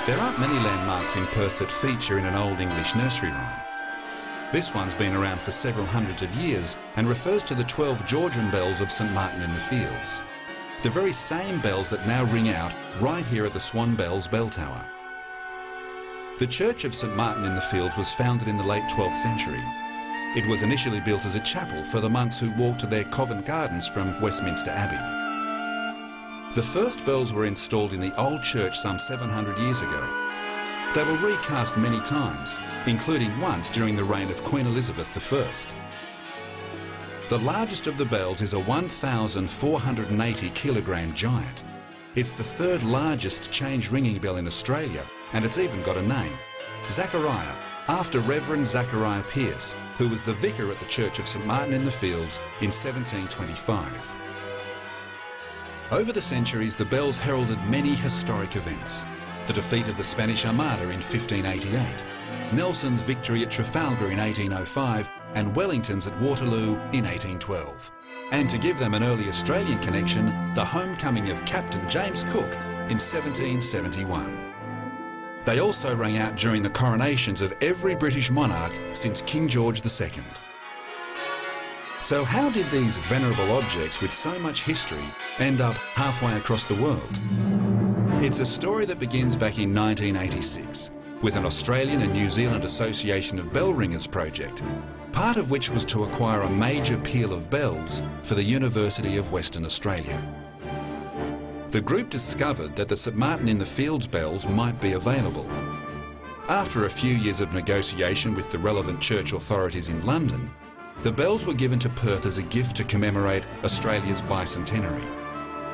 There aren't many landmarks in Perth that feature in an Old English nursery rhyme. This one's been around for several hundreds of years and refers to the 12 Georgian bells of St Martin in the Fields. The very same bells that now ring out right here at the Swan Bells bell tower. The Church of St Martin in the Fields was founded in the late 12th century. It was initially built as a chapel for the monks who walked to their Covent Gardens from Westminster Abbey. The first bells were installed in the old church some 700 years ago. They were recast many times, including once during the reign of Queen Elizabeth I. The largest of the bells is a 1,480 kilogram giant. It's the third largest change ringing bell in Australia, and it's even got a name, Zachariah, after Reverend Zachariah Pearce, who was the vicar at the Church of St Martin in the Fields in 1725. Over the centuries, the bells heralded many historic events. The defeat of the Spanish Armada in 1588, Nelson's victory at Trafalgar in 1805, and Wellington's at Waterloo in 1812. And to give them an early Australian connection, the homecoming of Captain James Cook in 1771. They also rang out during the coronations of every British monarch since King George II. So how did these venerable objects with so much history end up halfway across the world? It's a story that begins back in 1986 with an Australian and New Zealand Association of Bell Ringers project, part of which was to acquire a major peal of bells for the University of Western Australia. The group discovered that the St Martin in the Fields bells might be available. After a few years of negotiation with the relevant church authorities in London, the bells were given to Perth as a gift to commemorate Australia's bicentenary.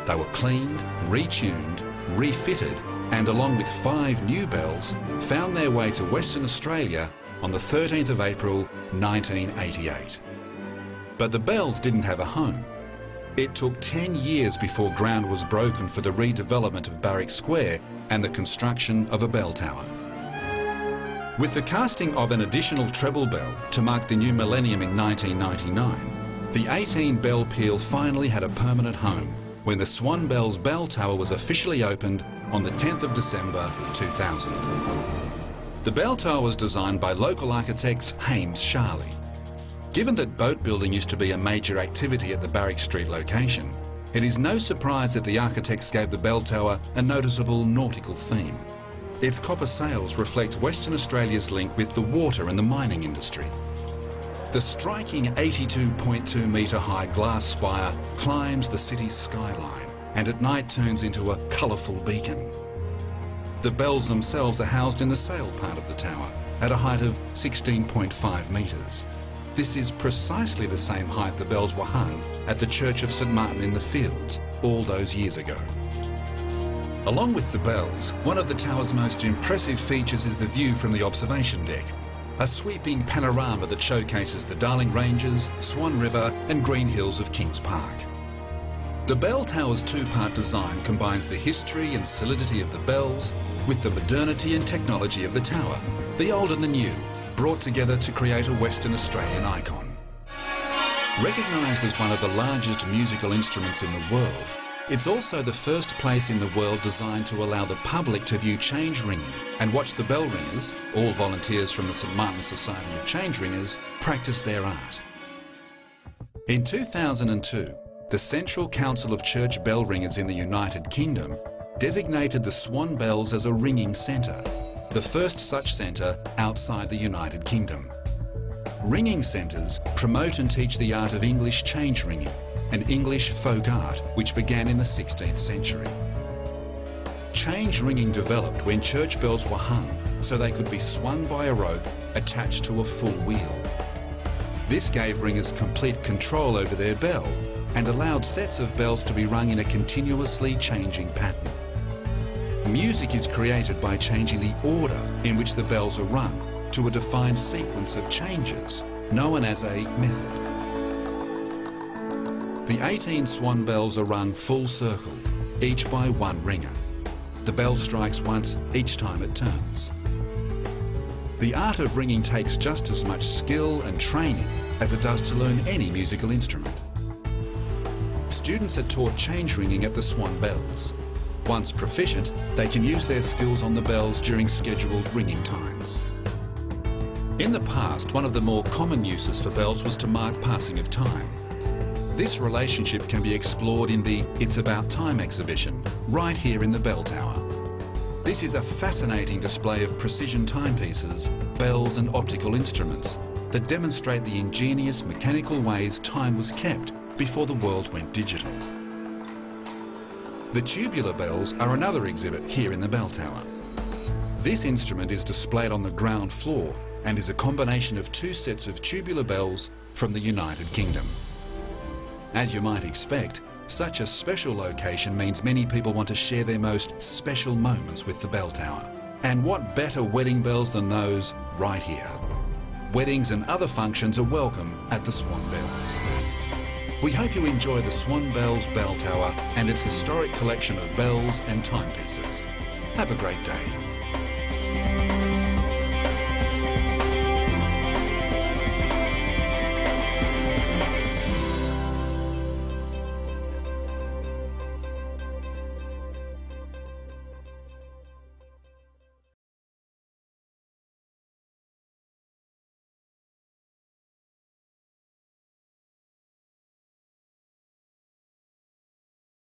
They were cleaned, retuned, refitted, and along with 5 new bells, found their way to Western Australia on the 13th of April 1988. But the bells didn't have a home. It took 10 years before ground was broken for the redevelopment of Barrack Square and the construction of a bell tower. With the casting of an additional treble bell to mark the new millennium in 1999, the 18-bell peal finally had a permanent home when the Swan Bells bell tower was officially opened on the 10th of December 2000. The bell tower was designed by local architects Hames Sharley. Given that boat building used to be a major activity at the Barrack Street location, it is no surprise that the architects gave the bell tower a noticeable nautical theme. Its copper sails reflect Western Australia's link with the water and the mining industry. The striking 82.2 metre high glass spire climbs the city's skyline and at night turns into a colourful beacon. The bells themselves are housed in the sail part of the tower at a height of 16.5 metres. This is precisely the same height the bells were hung at the Church of St Martin in the Fields all those years ago. Along with the bells, one of the tower's most impressive features is the view from the observation deck, a sweeping panorama that showcases the Darling Ranges, Swan River and green hills of Kings Park. The bell tower's 2-part design combines the history and solidity of the bells with the modernity and technology of the tower, the old and the new, brought together to create a Western Australian icon. Recognised as one of the largest musical instruments in the world, it's also the first place in the world designed to allow the public to view change ringing and watch the bell ringers, all volunteers from the St Martin Society of Change Ringers, practice their art. In 2002, the Central Council of Church Bell Ringers in the United Kingdom designated the Swan Bells as a ringing centre, the first such centre outside the United Kingdom. Ringing centres promote and teach the art of English change ringing, an English folk art which began in the 16th century. Change ringing developed when church bells were hung so they could be swung by a rope attached to a full wheel. This gave ringers complete control over their bell and allowed sets of bells to be rung in a continuously changing pattern. Music is created by changing the order in which the bells are rung to a defined sequence of changes, known as a method. The 18 Swan Bells are rung full circle, each by one ringer. The bell strikes once each time it turns. The art of ringing takes just as much skill and training as it does to learn any musical instrument. Students are taught change ringing at the Swan Bells. Once proficient, they can use their skills on the bells during scheduled ringing times. In the past, one of the more common uses for bells was to mark passing of time. This relationship can be explored in the It's About Time exhibition, right here in the bell tower. This is a fascinating display of precision timepieces, bells and optical instruments that demonstrate the ingenious mechanical ways time was kept before the world went digital. The tubular bells are another exhibit here in the bell tower. This instrument is displayed on the ground floor and is a combination of two sets of tubular bells from the United Kingdom. As you might expect, such a special location means many people want to share their most special moments with the bell tower. And what better wedding bells than those right here? Weddings and other functions are welcome at the Swan Bells. We hope you enjoy the Swan Bells Bell Tower and its historic collection of bells and timepieces. Have a great day.